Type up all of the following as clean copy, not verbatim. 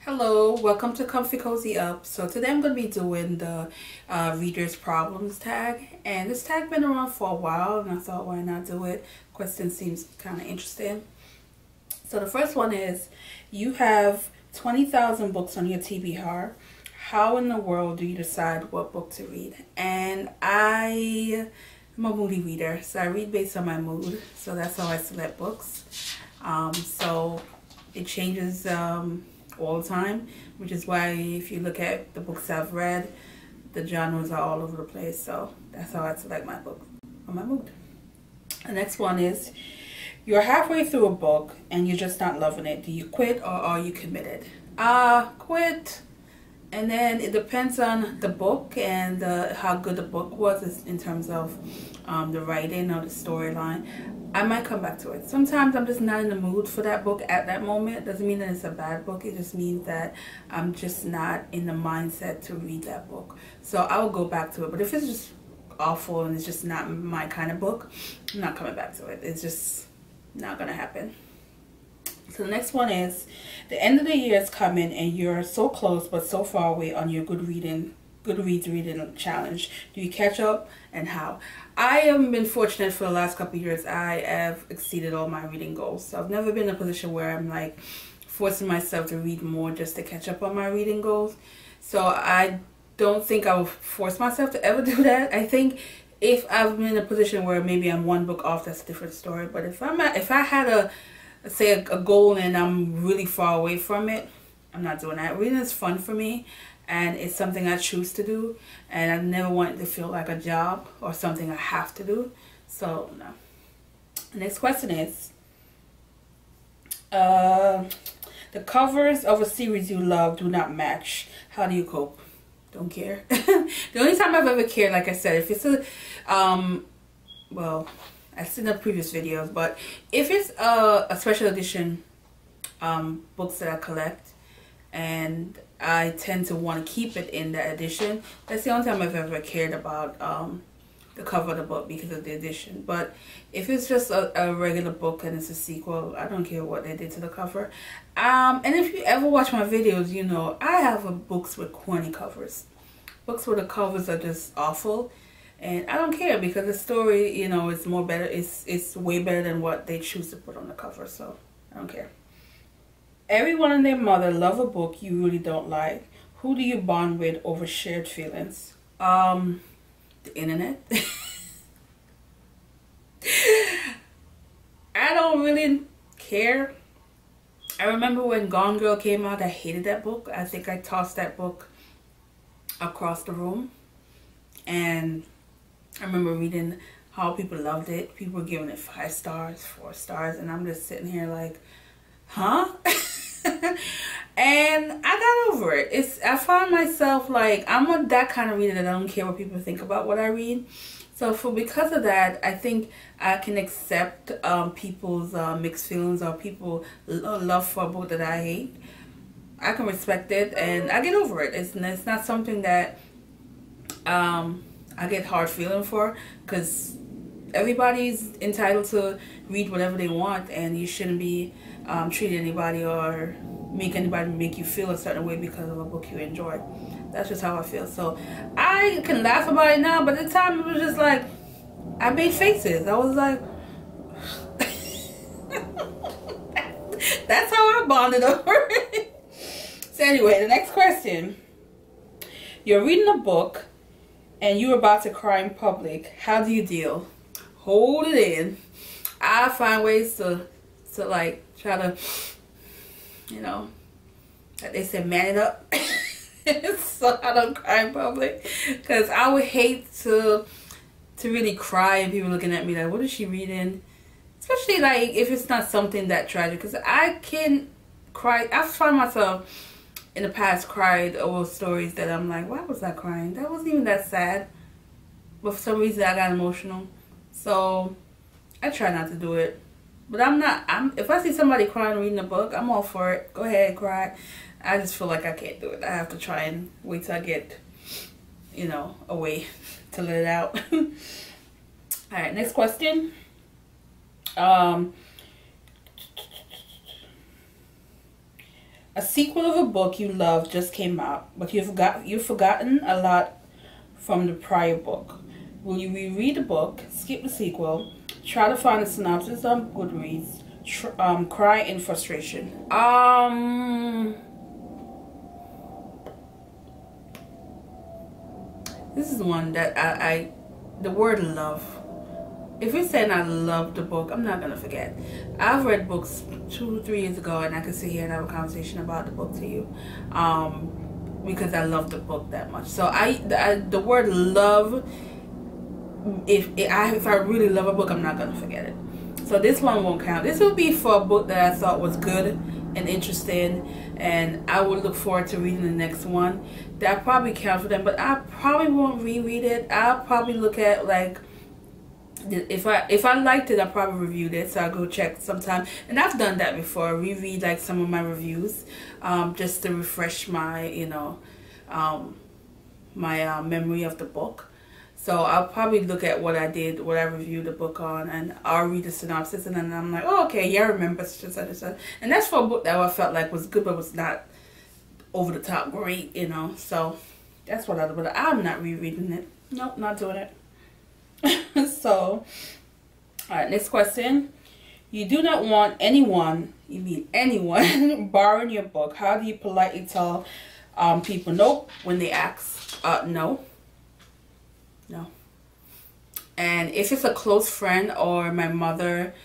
Hello, welcome to Comfy Cozy Up. So today I'm going to be doing the Reader's Problems tag. And this tag been around for a while and I thought why not do it. Question seems kind of interesting. So the first one is, you have 20,000 books on your TBR. How in the world do you decide what book to read? And I'm a moody reader, so I read based on my mood. So that's how I select books. So it changes all the time, which is why if you look at the books I've read, the genres are all over the place. So that's how I select my book on my mood. The next one is, you're halfway through a book and you're just not loving it. Do you quit or are you committed? Quit. And then it depends on the book and how good the book was in terms of the writing or the storyline. I might come back to it. Sometimes I'm just not in the mood for that book at that moment. Doesn't mean that it's a bad book. It just means that I'm just not in the mindset to read that book. So I will go back to it. But if it's just awful and it's just not my kind of book, I'm not coming back to it. It's just not going to happen. So the next one is, the end of the year is coming and you're so close but so far away on your Goodreads reading challenge. Do you catch up, and how? I have been fortunate for the last couple of years. I have exceeded all my reading goals. So I've never been in a position where I'm like forcing myself to read more just to catch up on my reading goals. So I don't think I will force myself to ever do that. I think if I'm in a position where maybe I'm one book off, that's a different story. But if I had a goal and I'm really far away from it, I'm not doing that. Reading is fun for me and it's something I choose to do, and I never want it to feel like a job or something I have to do. So no. The next question is, the covers of a series you love do not match. How do you cope? Don't care. The only time I've ever cared, like I said, if it's a well, I've seen the previous videos, but if it's a special edition books that I collect and I tend to want to keep it in that edition, that's the only time I've ever cared about the cover of the book because of the edition. But if it's just a regular book and it's a sequel, I don't care what they did to the cover. And if you ever watch my videos, you know I have books with corny covers, books where the covers are just awful. And I don't care because the story, you know, is more better. It's way better than what they choose to put on the cover. So I don't care. Everyone and their mother love a book you really don't like. Who do you bond with over shared feelings? The internet. I don't really care. I remember when Gone Girl came out, I hated that book. I think I tossed that book across the room. And I remember reading how people loved it. People were giving it 5 stars, 4 stars, and I'm just sitting here like, huh? And I got over it. I found myself like, I'm that kind of reader that I don't care what people think about what I read. So because of that, I think I can accept people's mixed feelings or people love for a book that I hate. I can respect it and I get over it. It's not something that I get hard feeling for, because everybody's entitled to read whatever they want, and you shouldn't be treating anybody or make anybody make you feel a certain way because of a book you enjoy. That's just how I feel. So I can laugh about it now, but at the time it was just like, I made faces. I was like, that's how I bonded over it. So anyway, the next question. You're reading a book and you're about to cry in public. How do you deal? Hold it in. I find ways to like try to, you know, like they say, man it up. So I don't cry in public, because I would hate to really cry and people looking at me like, what is she reading? Especially like if it's not something that tragic, because I can cry. I find myself in the past cried over stories that I'm like, why was I crying? That wasn't even that sad. But for some reason I got emotional. So I try not to do it. But if I see somebody crying reading a book, I'm all for it. Go ahead, cry. I just feel like I can't do it. I have to try and wait till I get, you know, a way to let it out. Alright, next question. A sequel of a book you love just came out, but you've forgotten a lot from the prior book. Will you reread the book, skip the sequel, try to find a synopsis on Goodreads, cry in frustration? This is one that I the word love. If you're saying I love the book, I'm not gonna forget. I've read books 2-3 years ago, and I can sit here and have a conversation about the book to you, because I love the book that much. So the word love. If I really love a book, I'm not gonna forget it. So this one won't count. This will be for a book that I thought was good and interesting, and I will look forward to reading the next one. That probably counts for them, but I probably won't reread it. I'll probably look at, like, if I liked it, I probably reviewed it, so I'll go check sometime. And I've done that before, reread like some of my reviews, just to refresh my my memory of the book. So I'll probably look at what I did, what I reviewed the book on, and I'll read the synopsis, and then I'm like, oh, okay, yeah, I remember such and such and such. And that's for a book that I felt like was good, but was not over the top great, you know. So that's what I do. But I'm not rereading it. Nope, not doing it. So, all right, next question. You do not want anyone, you mean anyone, borrowing your book. How do you politely tell people no when they ask? No. No. And if it's a close friend or my mother,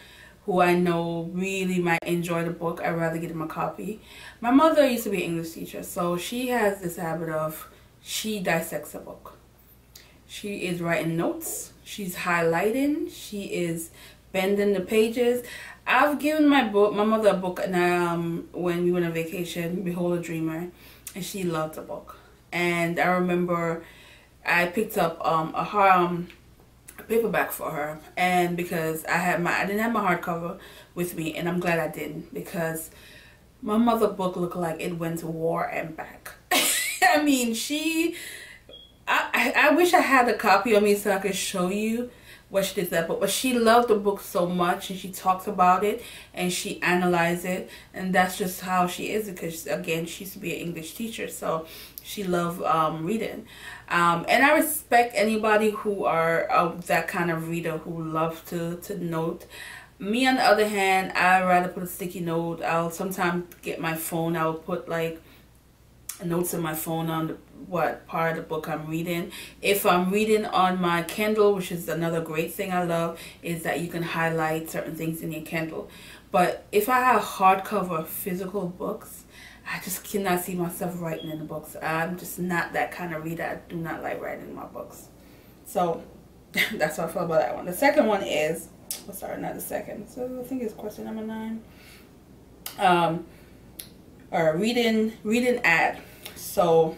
who I know really might enjoy the book, I'd rather get them a copy. My mother used to be an English teacher, so she has this habit of, she dissects a book. She is writing notes, she's highlighting, she is bending the pages. I've given my mother a book when we went on vacation, Behold a Dreamer, and she loved the book. And I remember I picked up a paperback for her, and because I didn't have my hardcover with me, and I'm glad I didn't, because my mother's book looked like it went to war and back. I mean, I wish I had a copy of me so I could show you what she did to that book, but she loved the book so much, and she talked about it and she analyzed it, and that's just how she is, because again, she used to be an English teacher, so she loved reading. And I respect anybody who are that kind of reader who love to note. Me, on the other hand, I'd rather put a sticky note. I'll sometimes get my phone. I'll put like notes in my phone on what part of the book I'm reading. If I'm reading on my Kindle, which is another great thing I love, is that you can highlight certain things in your Kindle. But if I have hardcover physical books, I just cannot see myself writing in the books. I'm just not that kind of reader. I do not like writing in my books. So that's what I feel about that one. The second one is, oh, sorry, not the second. So I think it's question number 9. Or reading ad. So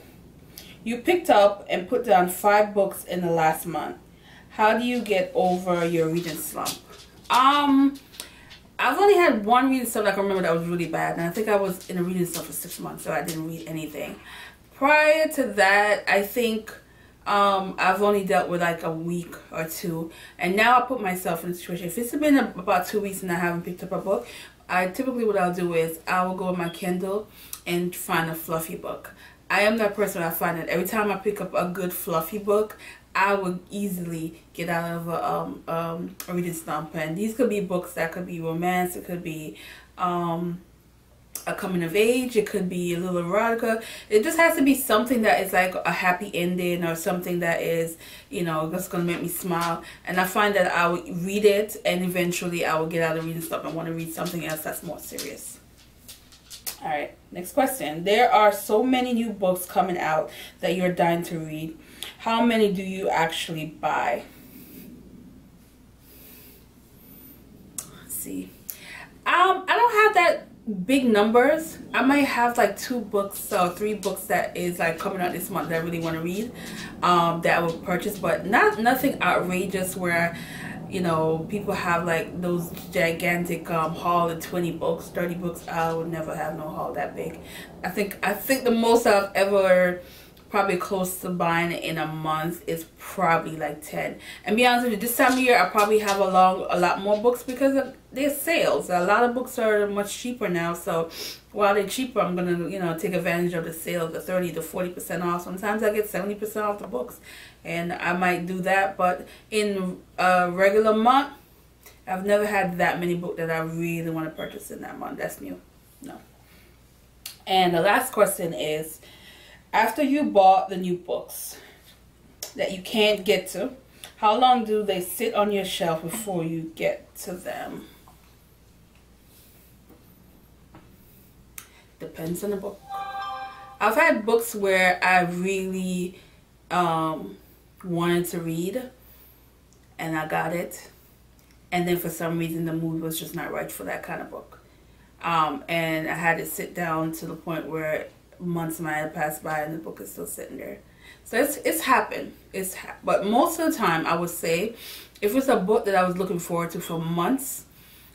you picked up and put down 5 books in the last month. How do you get over your reading slump? I've only had one reading slump I can remember that was really bad, and I think I was in a reading slump for 6 months, so I didn't read anything. Prior to that, I think I've only dealt with like a week or 2, and now I put myself in a situation. If it's been about 2 weeks and I haven't picked up a book, what I'll do is I will go on my Kindle and find a fluffy book. I am that person. I find that every time I pick up a good fluffy book, I would easily get out of a reading slump. And these could be books that could be romance, it could be a coming of age, it could be a little erotica. It just has to be something that is like a happy ending, or something that is, you know, that's gonna make me smile. And I find that I would read it, and eventually I will get out of reading stuff and want to read something else that's more serious. All right, next question. There are so many new books coming out that you're dying to read. How many do you actually buy? Let's see. I don't have that big numbers. I might have like 2 books or 3 books that is like coming out this month that I really want to read, that I will purchase, but nothing outrageous where, you know, people have like those gigantic haul of 20 books, 30 books. I would never have no haul that big. I think the most I've ever probably close to buying it in a month is probably like 10. And be honest with you, this time of year I probably have a lot more books because there's sales. A lot of books are much cheaper now, so while they're cheaper, I'm gonna, you know, take advantage of the sales, the 30 to 40% off. Sometimes I get 70% off the books, and I might do that. But in a regular month, I've never had that many books that I really want to purchase in that month. That's new. No. And the last question is, after you bought the new books that you can't get to, how long do they sit on your shelf before you get to them? Depends on the book. I've had books where I really wanted to read and I got it, and then for some reason the mood was just not right for that kind of book, and I had to sit down to the point where months might have passed by and the book is still sitting there. So it's happened. But most of the time, I would say, if it's a book that I was looking forward to for months,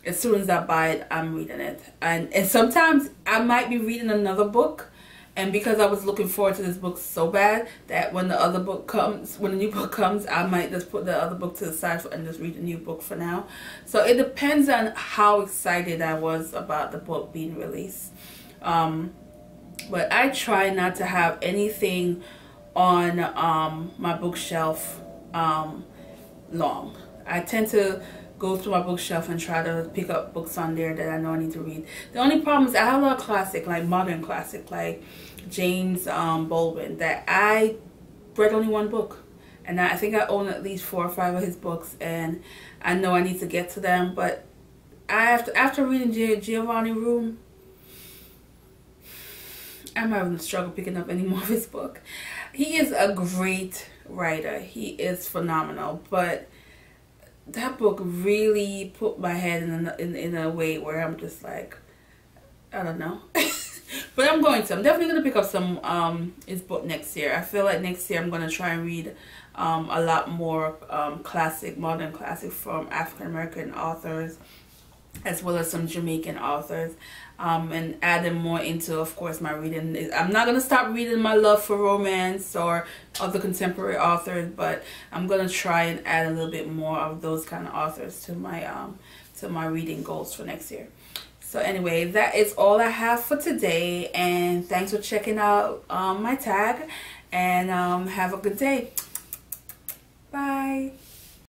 as soon as I buy it, I'm reading it. And sometimes I might be reading another book, and because I was looking forward to this book so bad that when the new book comes, I might just put the other book to the side and just read the new book for now. So it depends on how excited I was about the book being released. But I try not to have anything on my bookshelf long. I tend to go through my bookshelf and try to pick up books on there that I know I need to read. The only problem is I have a lot of classic, like modern classic, like James Baldwin, that I read only one book. And I think I own at least 4 or 5 of his books, and I know I need to get to them. But after reading Giovanni Room, I'm having a struggle picking up any more of his book. He is a great writer. He is phenomenal. But that book really put my head in a way where I'm just like, I don't know. But I'm definitely going to pick up some his book next year. I feel like next year I'm going to try and read a lot more modern classic from African American authors, as well as some Jamaican authors, and add them more into, of course, my reading. I'm not going to stop reading my love for romance or other contemporary authors, but I'm going to try and add a little bit more of those kind of authors to my reading goals for next year. So anyway, that is all I have for today, and thanks for checking out my tag, and have a good day. Bye.